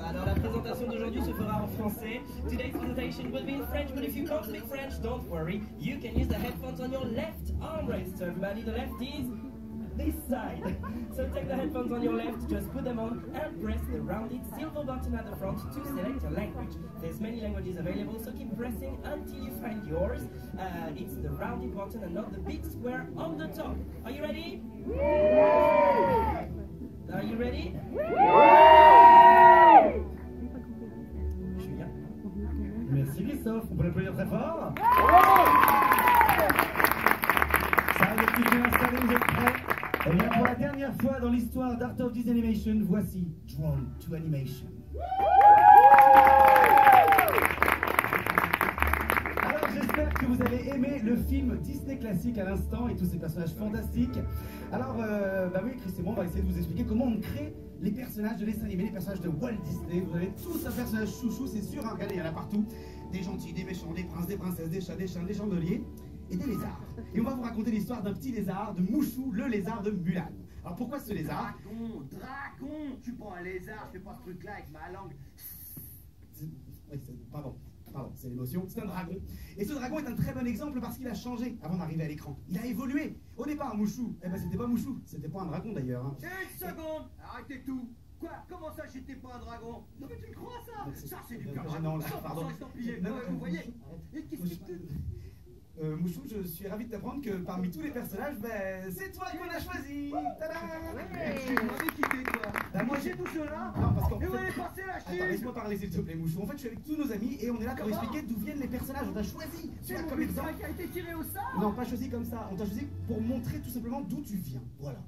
Alors la présentation d'aujourd'hui se fera en français. Today's presentation will be in French, but if you can't speak French, don't worry. You can use the headphones on your left armrest. So everybody, the left is this side. So take the headphones on your left, just put them on and press the rounded silver button at the front to select your language. There's many languages available, so keep pressing until you find yours. It's the rounded button and not the big square on the top. Are you ready? Are you ready? Julien. Merci Christophe, on peut l'applaudir très fort. Ça y est, plus bien installé, vous êtes prêts? Eh bien, pour la dernière fois dans l'histoire d'Art of Disney Animation, voici Drawn to Animation. Alors, j'espère que vous avez aimé le film Disney classique à l'instant et tous ces personnages fantastiques. Alors, bah oui, Chris et moi, on va essayer de vous expliquer comment on crée les personnages de dessin animé, les personnages de Walt Disney. Vous avez tous un personnage chouchou, c'est sûr, hein, regardez, il y en a partout. Des gentils, des méchants, des princes, des princesses, des chats, des chiens, des chandeliers et des lézards. Et on va vous raconter l'histoire d'un petit lézard, de Mouchou, le lézard de Mulan. Alors pourquoi ce lézard? Dragon, tu prends un lézard, je fais pas ce truc-là avec ma langue. Oui, pardon, c'est l'émotion, c'est un dragon. Et ce dragon est un très bon exemple parce qu'il a changé avant d'arriver à l'écran. Il a évolué. Au départ, Mouchou, eh ben c'était pas Mouchou, c'était pas un dragon d'ailleurs. Hein. Une seconde, arrêtez tout. Quoi? Comment ça, j'étais pas un dragon? Non mais tu le crois ça? Ça c'est du pur gênant là, 100% pardon. estampillé. Vous voyez? Et qu'est-ce que... Mouchou, je suis ravi de t'apprendre que parmi tous les personnages, ben, c'est toi qu'on a choisi. Tada! Tu m'avais quitté toi. Bah, moi j'ai tout cela. Non, parce qu'en Et fait... vous allez passer la chine. Attends, laisse-moi parler s'il te plaît, Mouchou. En fait, je suis avec tous nos amis et on est là pour expliquer d'où viennent les personnages. On t'a choisi. C'est comme mon exemple. qui a été tiré au sort. Non, pas choisi comme ça. On t'a choisi pour montrer tout simplement d'où tu viens. Voilà.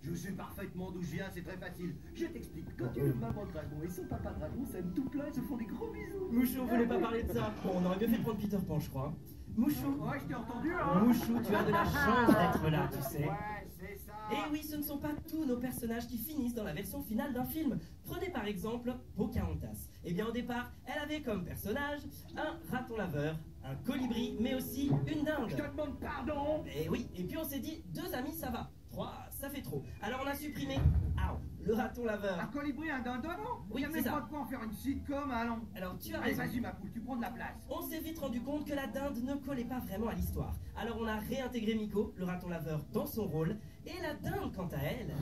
Je sais parfaitement d'où je viens, c'est très facile. Je t'explique. Quand tu es maman dragon et son papa dragon s'aiment tout plein, ils se font des gros bisous. Mouchou, on voulait pas parler de ça. Bon, on aurait mieux fait prendre Peter Pan, je crois. Mouchou. Ouais, je t'ai entendu, hein. Mouchou, tu as de la chance d'être là, tu sais. Ouais, c'est ça. Et oui, ce ne sont pas tous nos personnages qui finissent dans la version finale d'un film. Prenez par exemple Pocahontas. Eh bien au départ, elle avait comme personnage un raton laveur, un colibri, mais aussi une dinde. Je te demande pardon. Et oui, et puis on s'est dit, 2 amis ça va, 3 ça fait trop. Alors on a supprimé, le raton laveur. Un colibri, un dindon, non? Oui, c'est ça. Pas de quoi en faire une sitcom, allons. Alors tu as Allez, raison. vas-y ma poule, tu prends de la place. On s'est vite rendu compte que la dinde ne collait pas vraiment à l'histoire. Alors on a réintégré Miko, le raton laveur, dans son rôle, et la dinde, quant à elle,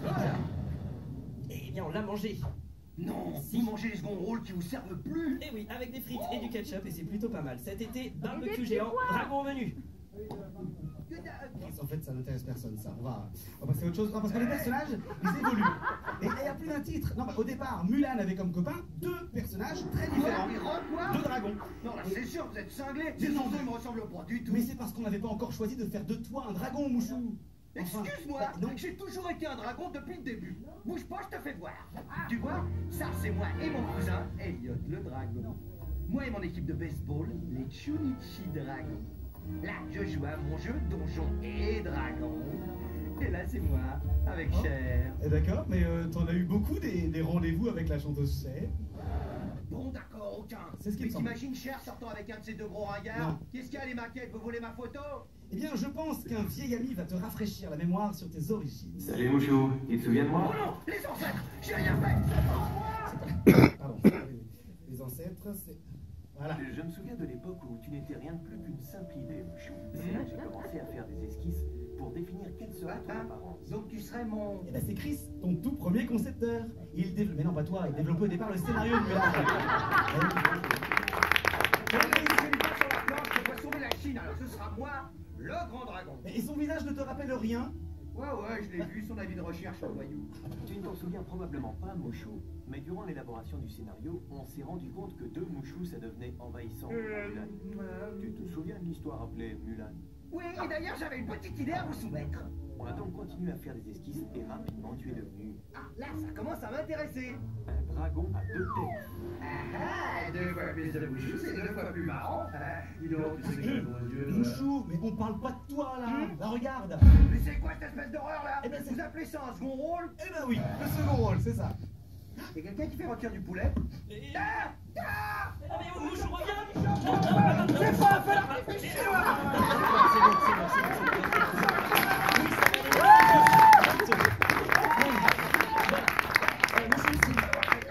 eh bien on l'a mangée. Non, Si. vous mangez les seconds rôles qui vous servent plus. Et oui, avec des frites et du ketchup, et c'est plutôt pas mal. Cet été, barbecue géant, dragon au menu. En fait, ça n'intéresse personne, ça. On va passer à autre chose. Non, parce que les personnages, ils évoluent. Et il n'y a plus d'un titre. Non, bah, au départ, Mulan avait comme copain 2 personnages très différents. Quoi? 2 dragons. Non, là, c'est sûr, vous êtes cinglés. Ces enfants, ils me ressemblent pas du tout. Mais c'est parce qu'on n'avait pas encore choisi de faire de toi un dragon, Mouchou. Enfin, Excuse-moi, non. j'ai toujours été un dragon depuis le début. Bouge pas, je te fais voir. Tu vois, ça c'est moi et mon cousin, Elliot le dragon. Moi et mon équipe de baseball, les Chunichi Dragons. Là, je joue à mon jeu Donjon et Dragon. Et là, c'est moi, avec Cher. D'accord, mais t'en as eu beaucoup des rendez-vous avec la chanteuse Cher. Bon, d'accord, aucun. C'est ce qui me Mais semble. t'imagines Cher sortant avec un de ces 2 gros ringards? Non. Qu'est-ce qu'il y a, les maquettes? Vous voulez ma photo? Eh bien, je pense qu'un vieil ami va te rafraîchir la mémoire sur tes origines. Salut Mouchou, tu te souviens de Oh moi? non, les ancêtres, j'ai rien fait. Pardon, c'est pas les ancêtres, c'est... Voilà. Je me souviens de l'époque où tu n'étais rien de plus qu'une simple idée, Mouchou. C'est là que j'ai commencé à faire des esquisses pour définir quelle serait ton apparence. Donc tu serais mon... Eh ben c'est Chris, ton tout premier concepteur. Il développe... Mais non, pas toi, il développait au départ le scénario de Mulan. Je dois sauver la Chine, alors ce sera moi, le grand dragon. Et son visage ne te rappelle rien? Ouais, je l'ai vu, son avis de recherche au voyou. Tu ne t'en souviens probablement pas, Mouchou, mais durant l'élaboration du scénario, on s'est rendu compte que 2 Mouchous, ça devenait envahissant pour Mulan. Tu te souviens de l'histoire appelée Mulan? Oui, et d'ailleurs, j'avais une petite idée à vous soumettre. On a donc continué à faire des esquisses et rapidement tu es devenu Ah, là, ça commence à m'intéresser. un dragon à 2 têtes. Ah, 2 fois plus de bouchous, c'est 2 fois plus marrant. Dis donc, tu sais que j'ai un bon Dieu. Mouchou, mais on parle pas de toi là. Là, regarde. Mais c'est quoi cette espèce d'horreur là? Eh ben, c'est- Vous appelez ça un second rôle? Eh ben oui, le second rôle, c'est ça. Y'a quelqu'un qui fait rôtir du poulet? Ah! Ah! Non mais Mouchou, reviens. C'est pas fait la réfléchir!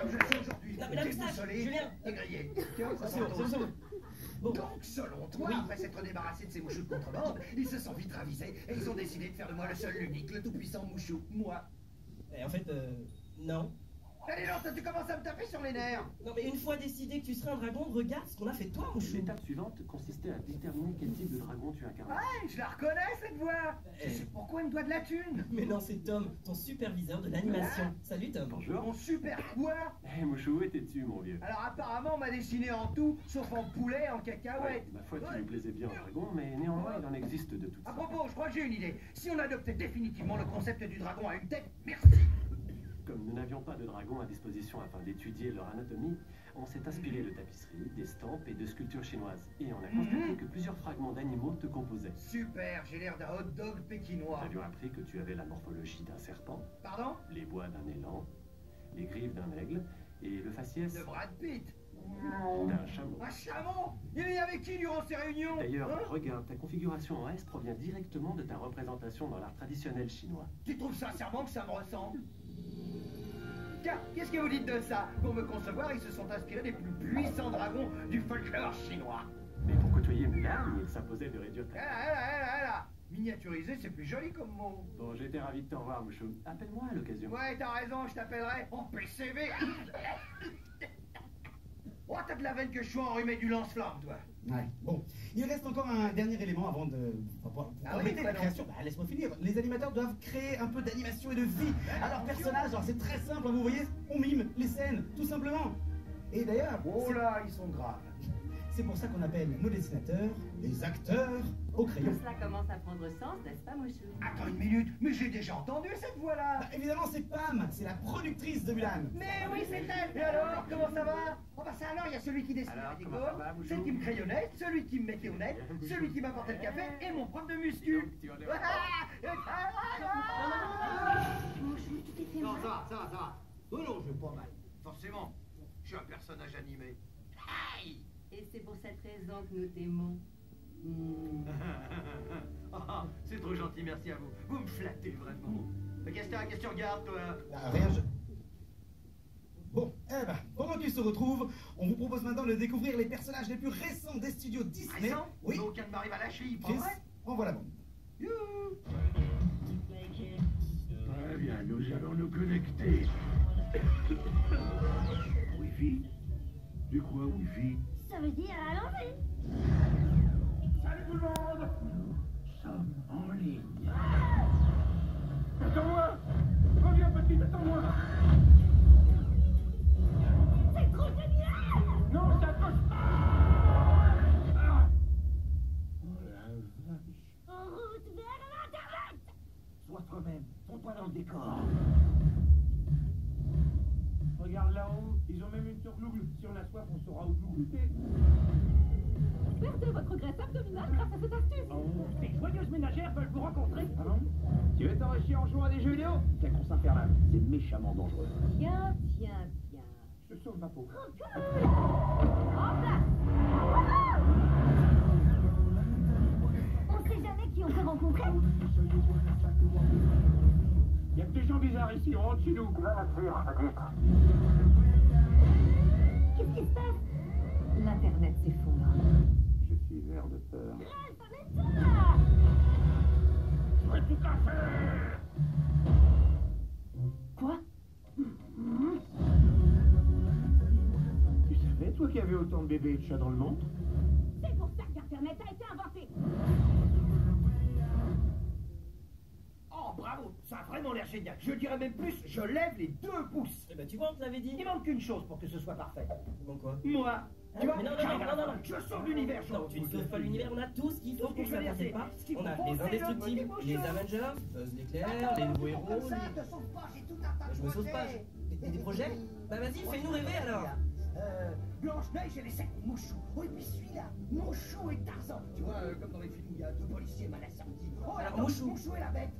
Comme je le sais aujourd'hui. la t'es moustache, désolé, Julien. t'es grillé. Tiens, ça C'est bon, s'entend. c'est bon. Bon. Donc, selon toi, Oui. après s'être débarrassé de ces mouchous de contrebande, ils se sont vite ravisés et ils ont décidé de faire de moi le seul, l'unique, le tout-puissant mouchou. Moi. Et en fait, non. Allez, non, tu commences à me taper sur les nerfs. Non, mais une fois décidé que tu serais un dragon, regarde ce qu'on a fait de toi, Mouchou. L'étape suivante consistait à déterminer quel type de dragon tu incarnais. Ouais, je la reconnais, cette voix. Eh. Je sais pourquoi il me doit de la thune. Mais non, c'est Tom, ton superviseur de l'animation. Salut, Tom. Bonjour. Mon super quoi? Eh, Mouchou, était dessus, mon vieux. Alors, apparemment, on m'a dessiné en tout, sauf en poulet, en cacahuète. Ma foi, tu lui plaisais bien au dragon, mais néanmoins, il en existe de toutes À sortes. propos, je crois que j'ai une idée. Si on adoptait définitivement le concept du dragon à une tête, merci. Comme nous n'avions pas de dragons à disposition afin d'étudier leur anatomie, on s'est inspiré de tapisseries, d'estampes et de sculptures chinoises. Et on a constaté que plusieurs fragments d'animaux te composaient. Super, j'ai l'air d'un hot dog pékinois. Nous avions appris que tu avais la morphologie d'un serpent, Pardon? les bois d'un élan, les griffes d'un aigle et le faciès De Brad Pitt. d'un chameau. Un chameau? Il est avec qui durant ces réunions? D'ailleurs, Hein? regarde, ta configuration en S provient directement de ta représentation dans l'art traditionnel chinois. Tu trouves sincèrement que ça me ressemble? Tiens, qu'est-ce que vous dites de ça? Pour me concevoir, ils se sont inspirés des plus puissants dragons du folklore chinois. Mais pour côtoyer Mulan, il s'imposait de réduire ta... Là. Miniaturisé, c'est plus joli comme mot. Bon, j'étais ravi de te revoir, Mouchou. Appelle-moi à l'occasion. Ouais, t'as raison, je t'appellerai en PCV. Oh, t'as de la veine que je suis enrhumé du lance-flamme, toi. Ouais. Bon, il reste encore un dernier élément avant de pour Ah oui, compléter la pardon. création. Bah, laisse-moi finir. Les animateurs doivent créer un peu d'animation et de vie à leur personnage. Alors c'est très simple, hein, vous voyez, on mime les scènes, tout simplement. Et d'ailleurs, Oh là, ils sont graves. c'est pour ça qu'on appelle nos dessinateurs les acteurs au crayon. Tout cela commence à prendre sens, n'est-ce pas, Mouchou? Attends une minute, mais j'ai déjà entendu cette voix-là. Bah, évidemment, c'est Pam, c'est la productrice de Mulan. Mais oui, c'est elle. Et alors, comment ça va? Oh bah ça alors, il y a celui qui dessine Alors, les comment ça va, décors, Mouchou? celui qui me crayonnait, celui qui me mettait au net, celui qui m'apportait le café et mon prof de muscu. Mouchou, tu t'es fait Non, mal. ça va. Oh non, je vais pas mal. Forcément, je suis un personnage animé. Aïe. Et c'est pour cette raison que nous t'aimons. Ah, c'est trop gentil, merci à vous. Vous me flattez vraiment. Mais qu'est-ce que tu regardes, toi? Ah, rien, Bon, eh ben, pendant qu'ils se retrouvent, on vous propose maintenant de découvrir les personnages les plus récents des studios Disney. Raison? Oui, Aucun ne m'arrive à la cheville, pas Chris, vrai? envoie la bande. Youhou. Très bien, nous allons nous connecter. Wi-Fi? Du quoi, Wi-Fi? Ça veut dire à l'envers. Salut tout le monde! Nous sommes en ligne. Attends-moi! Reviens, petite, attends-moi! C'est trop génial. Non, ça touche pas! Ah. Oh la vache! En route vers l'Internet. Sois toi-même, fonds-toi dans le décor. Regarde là-haut, ils ont même une surglougle. Si on a soif, on saura où glouglouter. Perdez votre graisse abdominale grâce à cette astuce. Oh, ces joyeuses ménagères veulent vous rencontrer. Ah bon? Tu veux t'enrichir en jouant à des jeux vidéo? Quelle grosse infernale. C'est méchamment dangereux. Tiens. Je sauve ma peau. En place. On sait jamais qui on peut rencontrer. Il y a que des gens bizarres ici, on rentre chez nous. Qu'est-ce qui se passe? L'Internet s'effondre. Je suis vert de peur. Ça m'aide pas. Je vais tout à fait. Quoi? Tu savais, toi, qu'il y avait autant de bébés et de chats dans le monde? C'est pour ça que l'Internet a été inventé. Oh, bravo, ça a vraiment l'air génial. Je dirais même plus, je lève les 2 pouces. Eh ben, tu vois, on te l'avait dit. Il manque qu'une chose pour que ce soit parfait. Bon, quoi? Moi. Tu vois, Mais non, j'arrive à la fin. Je sauve l'univers. Non, tu ne sauves pas l'univers, on a tout ce qu'il faut Ce que pour je ça, veux dire, t'inquiète c'est pas. ce qu'il On a faut, les c'est le indestructibles, petit les bouchon. Avengers, Buzz l'éclair, les nouveaux héros, Comme ça, les... te sauve pas, j'ai tout un tas de Je me sauve pas, projets. des projets? Bah vas-y, fais-nous rêver alors. Blanche-Neige et les 7 mouchous. Oh, et puis celui-là, Mouchou et Tarzan. Tu vois, comme dans les films où il y a 2 policiers mal assortis. Oh, Alors, attends, Mouchou. Mouchou et la bête.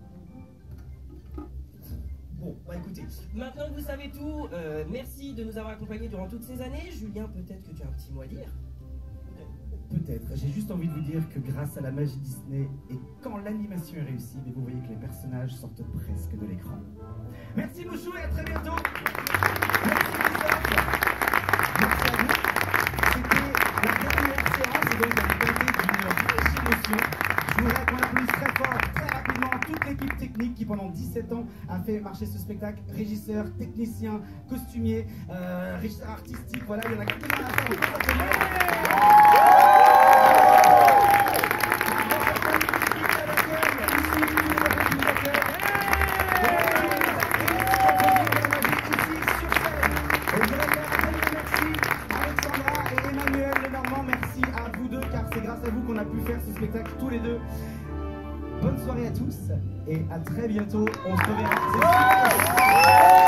Bon, bah écoutez, maintenant que vous savez tout, merci de nous avoir accompagnés durant toutes ces années. Julien, peut-être que tu as un petit mot à dire? Peut-être. J'ai juste envie de vous dire que grâce à la magie Disney et quand l'animation est réussie, mais vous voyez que les personnages sortent presque de l'écran. Merci Mouchou et à très bientôt. Merci Christophe. 17 ans a fait marcher ce spectacle. Régisseur, technicien, costumier, régisseur artistique, voilà, il y en a quelques-uns à c'est grâce à vous qu'on a pu faire ce spectacle tous les deux. Bonne soirée à tous et à très bientôt. On se reverra.